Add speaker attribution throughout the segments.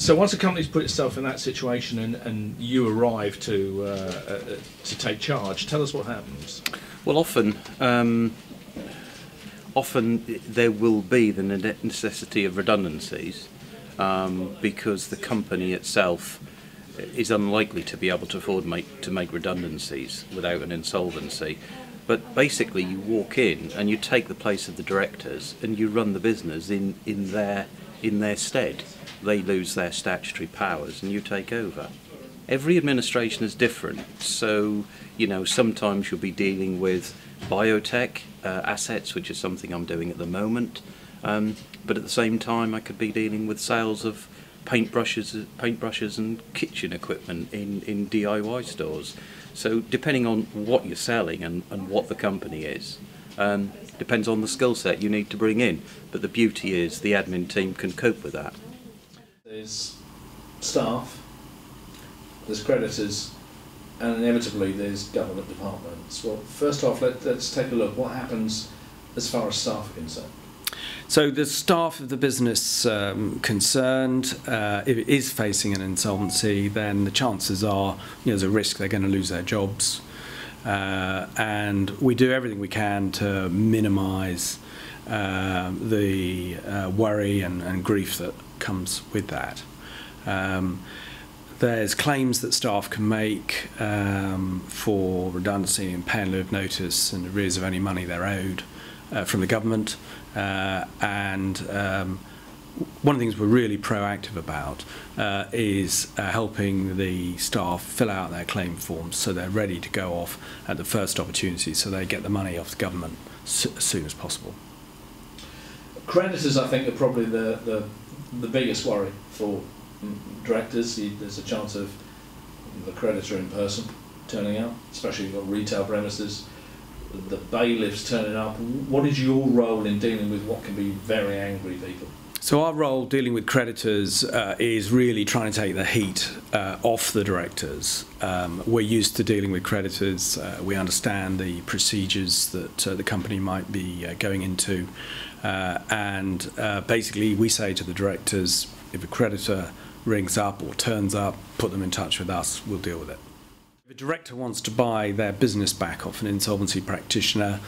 Speaker 1: So once a company's put itself in that situation and you arrive to take charge, tell us what happens.
Speaker 2: Well, often there will be the necessity of redundancies because the company itself is unlikely to be able to afford to make redundancies without an insolvency. But basically you walk in and you take the place of the directors and you run the business in their stead. They lose their statutory powers and you take over. Every administration is different, so sometimes you'll be dealing with biotech assets, which is something I'm doing at the moment, but at the same time I could be dealing with sales of paintbrushes and kitchen equipment in DIY stores. So depending on what you're selling and what the company is, depends on the skill set you need to bring in, but the beauty is the admin team can cope with that.
Speaker 1: There's staff, there's creditors, and inevitably there's government departments. Well, first off, let's take a look. What happens as far as staff are concerned?
Speaker 3: So the staff of the business concerned, if it is facing an insolvency, then the chances are there's a risk they're going to lose their jobs. And we do everything we can to minimise the worry and grief that comes with that. There's claims that staff can make for redundancy and pay in lieu of notice and arrears of any money they're owed from the government. And one of the things we're really proactive about is helping the staff fill out their claim forms so they're ready to go off at the first opportunity, so they get the money off the government as soon as possible.
Speaker 1: Creditors, I think, are probably the biggest worry for directors. There's a chance of the creditor in person turning up, especially if you've got retail premises, the bailiffs turning up. What is your role in dealing with what can be very angry people?
Speaker 3: So our role dealing with creditors is really trying to take the heat off the directors. We're used to dealing with creditors. We understand the procedures that the company might be going into, and basically we say to the directors, if a creditor rings up or turns up, put them in touch with us, we'll deal with it. If a director wants to buy their business back off an insolvency practitioner,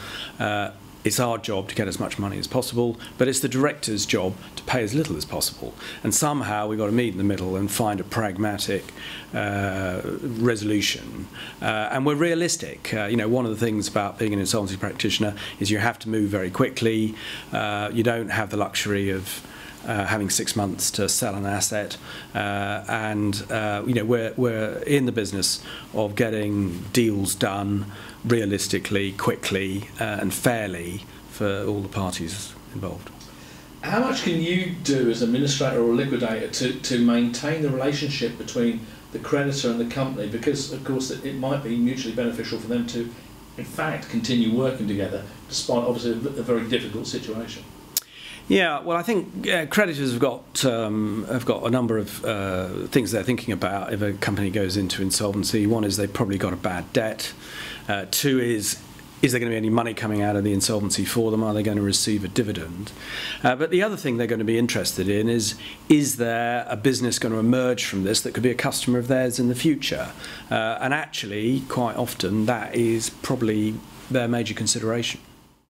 Speaker 3: it's our job to get as much money as possible, but it's the director's job to pay as little as possible. And somehow we've got to meet in the middle and find a pragmatic resolution. And we're realistic. One of the things about being an insolvency practitioner is you have to move very quickly. You don't have the luxury of having 6 months to sell an asset, we're in the business of getting deals done realistically, quickly, and fairly for all the parties involved.
Speaker 1: How much can you do as an administrator or liquidator to maintain the relationship between the creditor and the company? Because of course it might be mutually beneficial for them to in fact continue working together despite obviously a very difficult situation.
Speaker 3: Yeah, well, I think creditors have got a number of things they're thinking about if a company goes into insolvency. One is they've probably got a bad debt. Two is there going to be any money coming out of the insolvency for them? Are they going to receive a dividend? But the other thing they're going to be interested in is there a business going to emerge from this that could be a customer of theirs in the future? And actually, quite often, that is probably their major consideration.